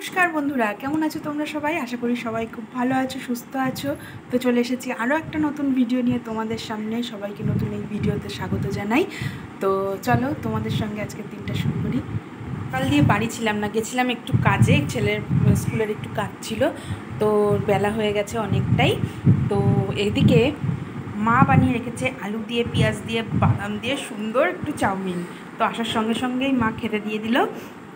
নমস্কার বন্ধুরা, কেমন আছো তোমরা সবাই? আশা করি সবাই খুব ভালো আছো, সুস্থ আছো। তো চলে এসেছি আরও একটা নতুন ভিডিও নিয়ে তোমাদের সামনে। সবাইকে নতুন এই ভিডিওতে স্বাগত জানাই। তো চলো তোমাদের সঙ্গে আজকের দিনটা শুরু করি। কাল দিয়ে বাড়ি ছিলাম না, গেছিলাম একটু কাজে, ছেলের স্কুলের একটু কাজ ছিল। তো বেলা হয়ে গেছে অনেকটাই। তো এদিকে মা বানিয়ে রেখেছে আলু দিয়ে, পেঁয়াজ দিয়ে, বাদাম দিয়ে সুন্দর একটু চাউমিন। তো আসার সঙ্গে সঙ্গেই মা খেতে দিয়ে দিল।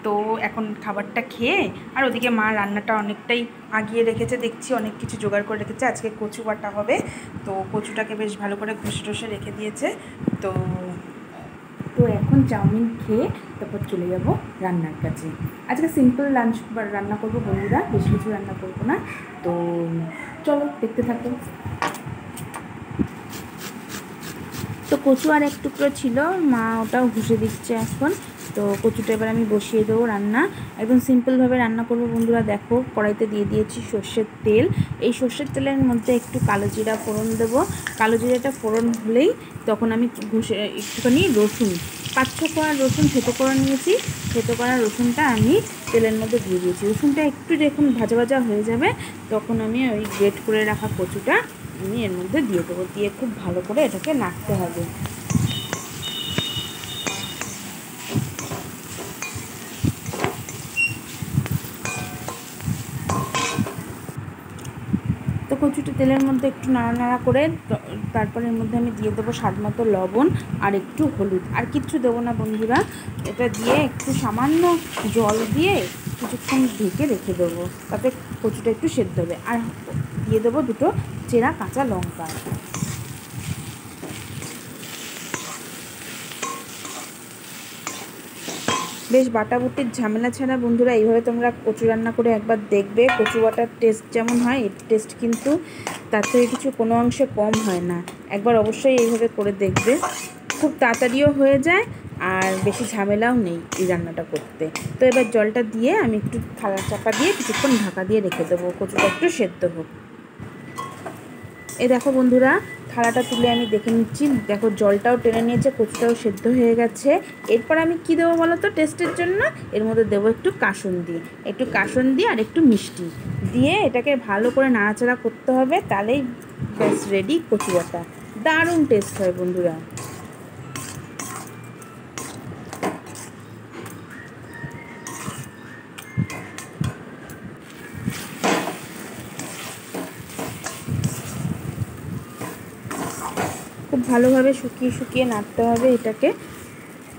তো এখন খাবারটা খেয়ে, আর ওদিকে মা রান্নাটা অনেকটাই আগিয়ে রেখেছে, দেখছি অনেক কিছু জোগাড় করে রেখেছে। আজকে কচু বাটা হবে, তো কচুটাকে বেশ ভালো করে ঘষে টষে রেখে দিয়েছে। তো তো এখন চাউমিন খেয়ে তারপর চলে যাব রান্নার কাছে। আজকে সিম্পল লাঞ্চ রান্না করবো বন্ধুরা, বেশি কিছু রান্না করবো না। তো চলো দেখতে থাকো। তো কচু আর এক টুকরো ছিল, মা ওটাও ঘষে দিচ্ছে এখন। তো কচুটা এবার আমি বসিয়ে দেবো রান্না। একদম সিম্পলভাবে রান্না করবো বন্ধুরা। দেখো কড়াইতে দিয়ে দিয়েছি সর্ষের তেল। এই সর্ষের তেলের মধ্যে একটু কালো জিরা ফোড়ন দেবো। কালো জিরাটা ফোড়ন হলেই তখন আমি ঘষে একটুখানি রসুন, 5-6 কোয়া রসুন থেতো করে নিয়েছি। থেতো করা রসুনটা আমি তেলের মধ্যে দিয়ে দিয়েছি। রসুনটা একটু যখন ভাজা ভাজা হয়ে যাবে তখন আমি ওই গ্রেট করে রাখা কচুটা আমি এর মধ্যে দিয়ে দেবো। দিয়ে খুব ভালো করে এটাকে নাড়তে হবে। তো কচুটা তেলের মধ্যে একটু নাড়ানাড়া করে তারপর এর মধ্যে আমি দিয়ে দেবো স্বাদ মতো লবণ আর একটু হলুদ। আর কিচ্ছু দেবো না বন্ধুরা। এটা দিয়ে একটু সামান্য জল দিয়ে কিছুক্ষণ ঢেকে রেখে দেবো, তাতে কচুটা একটু সেদ্ধ হবে। আর দিয়ে দেবো 2টো চেরা কাঁচা লঙ্কা। বেশ বাটাবুটির ঝামেলা ছাড়া বন্ধুরা এইভাবে তোমরা কচু রান্না করে একবার দেখবে। কচু বাটার টেস্ট যেমন হয়, এর টেস্ট কিন্তু তার থেকে কিছু কোনো অংশে কম হয় না। একবার অবশ্যই এইভাবে করে দেখবে, খুব তাড়াতাড়িও হয়ে যায় আর বেশি ঝামেলাও নেই এই রান্নাটা করতে। তো এবার জলটা দিয়ে আমি একটু থালা চাপা দিয়ে কিছুক্ষণ ঢাকা দিয়ে রেখে দেবো, কচুটা একটু সেদ্ধ হোক। এই দেখো বন্ধুরা, থালাটা তুলে আমি দেখে নিচ্ছি। দেখো জলটাও টেনে নিয়েছে, কচুটাও সেদ্ধ হয়ে গেছে। এরপর আমি কী দেবো বলো তো টেস্টের জন্য? এর মধ্যে দেবো একটু কাসুন্দি আর একটু মিষ্টি দিয়ে এটাকে ভালো করে নাড়াচাড়া করতে হবে। তাহলেই ব্যাস রেডি কচু বাটা। দারুণ টেস্ট হয় বন্ধুরা। খুব ভালোভাবে শুকিয়ে শুকিয়ে নাড়তে হবে এটাকে।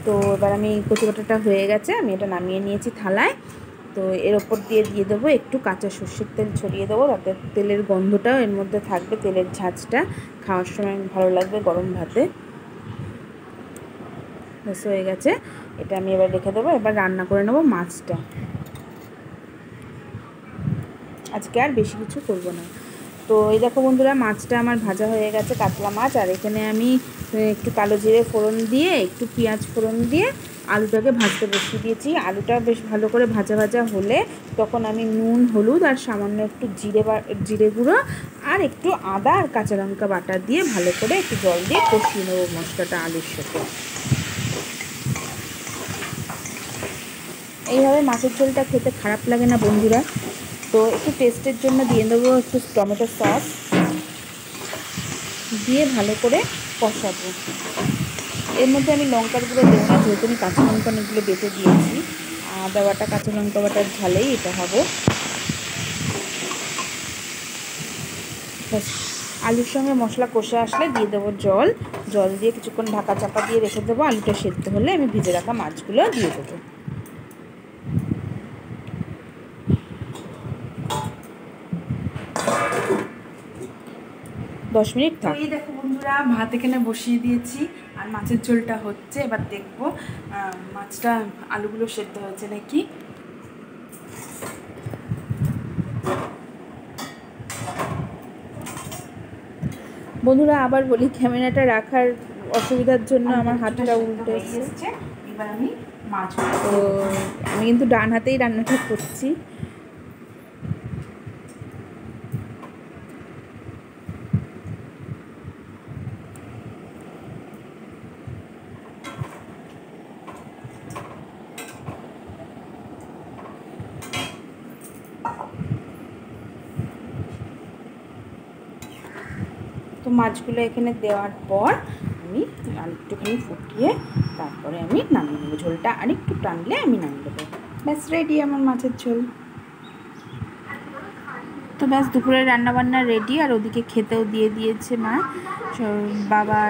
তো এবার আমি কচু বাটাটা হয়ে গেছে, আমি এটা নামিয়ে নিয়েছি থালায়। তো এর ওপর দিয়ে দেবো একটু কাঁচা সর্ষের তেল ছড়িয়ে দেবো, তাতে তেলের গন্ধটাও এর মধ্যে থাকবে, তেলের ঝাঁঝটা খাওয়ার সময় ভালো লাগবে গরম ভাতে। ব্যাস হয়ে গেছে, এটা আমি এবার রেখে দেবো। এবার রান্না করে নেবো মাছটা। আজকে আর বেশি কিছু করব না। তো এই দেখো বন্ধুরা, মাছটা আমার ভাজা হয়ে গেছে, কাতলা মাছ। আর এখানে আমি একটু কালো জিরে ফোড়ন দিয়ে, একটু পেঁয়াজ ফোড়ন দিয়ে আলুটাকে ভাজতে বসিয়ে দিয়েছি। আলুটা বেশ ভালো করে ভাজা ভাজা হলে তখন আমি নুন, হলুদ আর সামান্য একটু জিরে গুঁড়ো আর একটু আদা আর কাঁচা লঙ্কা বাটা দিয়ে ভালো করে একটু জল দিয়ে কষিয়ে নেবো মশলাটা আলুর সাথে। এইভাবে মাছের ঝোলটা খেতে খারাপ লাগে না বন্ধুরা। তো একটু টেস্টের জন্য দিয়ে দেবো একটু টমেটো সস, দিয়ে ভালো করে কষাবো। এর মধ্যে আমি লঙ্কার গুঁড়ো দেবো না, যেহেতু আমি কাঁচা লঙ্কা অনেকগুলো বেটে দিয়েছি। আদা বাটা, কাঁচা লঙ্কা বাটার ঝালেই এটা হবে। আলুর সঙ্গে মশলা কষে আসলে দিয়ে দেবো জল। জল দিয়ে কিছুক্ষণ ঢাকা চাপা দিয়ে রেখে দেবো। আলুটা সেদ্ধ হলে আমি ভিজে রাখা মাছগুলো দিয়ে দেবো। 10 মিনিট থাক। এই দেখো বন্ধুরা, ভাত এখানে বসিয়ে দিয়েছি আর মাছের ঝোলটা হচ্ছে। এবার দেখবো মাছটা, আলুগুলো সেদ্ধ হয়েছে নাকি। বন্ধুরা আবার বলি, ক্যামেরাটা রাখার অসুবিধার জন্য আমার হাতটা উল্টে এসেছে। এবার আমি মাছ, তো আমি কিন্তু ডান হাতেই রান্নাটা করছি। মাছগুলো এখানে দেওয়ার পর আমি একটুখানি ফুটিয়ে তারপরে আমি নামিয়ে নেবো। ঝোলটা আরেকটু টানলে আমি নামিয়ে দেবো। ব্যাস রেডি আমার মাছের ঝোল। তো ব্যাস দুপুরের রান্নাবান্না রেডি, আর ওদিকে খেতেও দিয়ে দিয়েছে মা, বাবা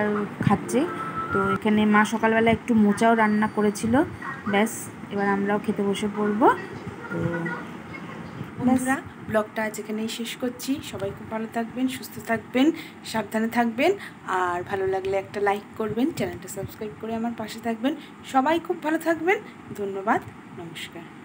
খাচ্ছে। তো এখানে মা সকালবেলা একটু মোচাও রান্না করেছিল। ব্যাস এবার আমরাও খেতে বসে পড়বো। তো বন্ধুরা, ব্লগটা আজ এখানেই শেষ করছি। সবাই খুব ভালো থাকবেন, সুস্থ থাকবেন, সাবধানে থাকবেন, আর ভালো লাগলে একটা লাইক করবেন, চ্যানেলটা সাবস্ক্রাইব করে আমার পাশে থাকবেন। সবাই খুব ভালো থাকবেন। ধন্যবাদ, নমস্কার।